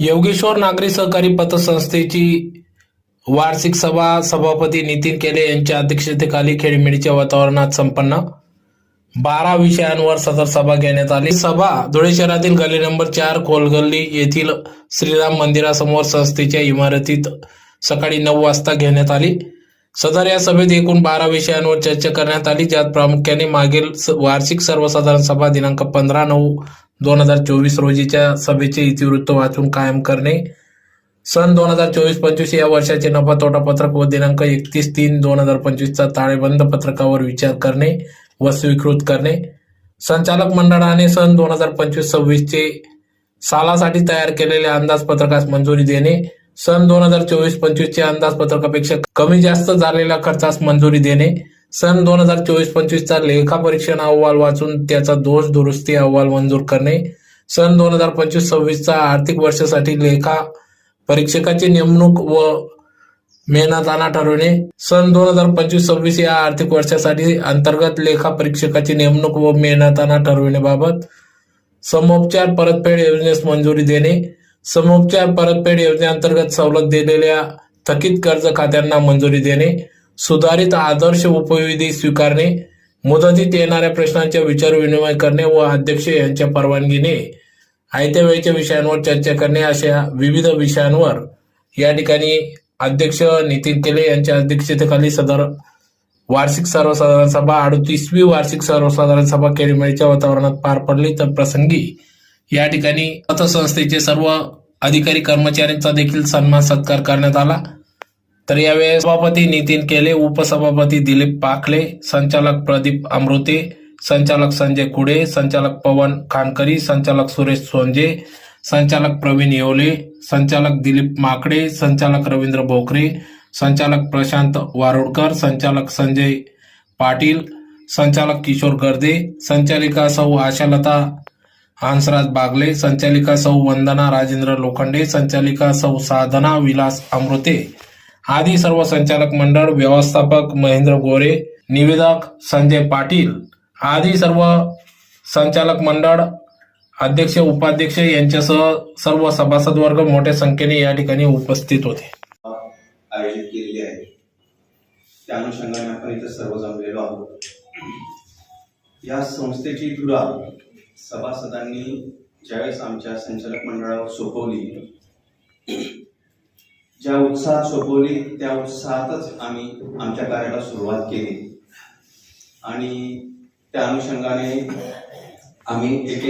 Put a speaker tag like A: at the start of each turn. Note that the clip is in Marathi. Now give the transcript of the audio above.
A: योगेश्वर नागरी सहकारी पतसंस्थेची वार्षिक सभा सभापती नितीन केले यांच्या अध्यक्षतेखाली खेळीमेळीच्या वातावरणात संपन्न. 12 विषयांवर सदर सभा घेण्यात आली. सभा धुळे शहरातील गल्ली नंबर 4 कोलगल्ली येथील श्रीराम मंदिरासमोर संस्थेच्या इमारतीत सकाळी 9 वाजता घेण्यात आली. सदर या सभेत एकूण 12 विषयांवर चर्चा करण्यात आली, ज्यात प्रामुख्याने मागील वार्षिक सर्वसाधारण सभा दिनांक 15/9/2024 रोजीच्या सभेचे इतिवृत्त वाचून कायम करणे, सन 2024-25 या वर्षाचे नफा तोटा पत्रक व दिनांक 31/3/2025 ताळेबंद पत्रकावर विचार करणे व स्वीकृत करणे, संचालक मंडळाने सन 2025-26 चे सालासाठी तयार केलेल्या अंदाजपत्रकास मंजुरी देणे, सन 2024-25 च्या अंदाजपत्रकापेक्षा कमी जास्त झालेल्या खर्चास मंजुरी देणे, सन 2024-25 चा लेखापरीक्षण अहवाल वाचून त्याचा दोष दुरुस्ती अहवाल मंजूर करणे, सन 2025-26 चा आर्थिक वर्षासाठी लेखा परीक्षकाची नेमणूक व मेहनताना ठरवणे, सन 2025-26 या आर्थिक वर्षासाठी अंतर्गत लेखा परीक्षकाची नेमणूक व मेहनताना ठरविण्याबाबत समोपचार परतफेड योजनेस मंजुरी देणे, समोपचार परतफेड योजनेअंतर्गत सवलत दिलेल्या थकीत कर्ज खात्यांना मंजुरी देणे, सुधारित आदर्श उपविधी स्वीकारणे, मुदतीत येणाऱ्या प्रश्नांच्या विचार विनिमय करणे व अध्यक्ष यांच्या परवानगीने आयत्या वेळच्या विषयांवर चर्चा करणे अशा विविध विषयांवर या ठिकाणी अध्यक्ष नितीन केले यांच्या अध्यक्षतेखाली सदर वार्षिक सर्वसाधारण सभा 38वी वार्षिक सर्वसाधारण सभा खेळीमेळीच्या वातावरणात पार पडली. तर प्रसंगी या ठिकाणी पतसंस्थेचे सर्व अधिकारी कर्मचाऱ्यांचा देखील सन्मान सत्कार करण्यात आला. तर यावेळी सभापती नितीन केले, उपसभापती दिलीप पाखले, संचालक प्रदीप अमृते, संचालक संजय कुडे, संचालक पवन खानकरी, संचालक सुरेश सोंजे, संचालक प्रवीण येवले, संचालक दिलीप माकडे, संचालक रवींद्र भोकरे, संचालक प्रशांत वारोडकर, संचालक संजय पाटील, संचालक किशोर गर्दे, संचालिका सौ आशालता हंसराज बागले, संचालिका सौ वंदना राजेंद्र लोखंडे, संचालिका सौ साधना विलास अमृते आदी सर्व संचालक मंडळ, व्यवस्थापक महेंद्र गोरे, निवेदक संजय पाटील आदी सर्व संचालक मंडळ, अध्यक्ष उपाध्यक्ष यांच्यासह सर्व सभासद वर्ग मोठ्या संख्येने या ठिकाणी उपस्थित होते.
B: आयोजित केलेली आहे त्या अनुषंगाने आपण इथे सर्व जमलेलो आहोत. या संस्थेची धुरा सभासदांनी ज्यावेळेस आमच्या संचालक मंडळावर सोपवली, ज्या उत्साहात सोपवली त्या उत्साहातच आम्ही आमच्या कार्याला सुरुवात केली आणि त्या अनुषंगाने आम्ही एक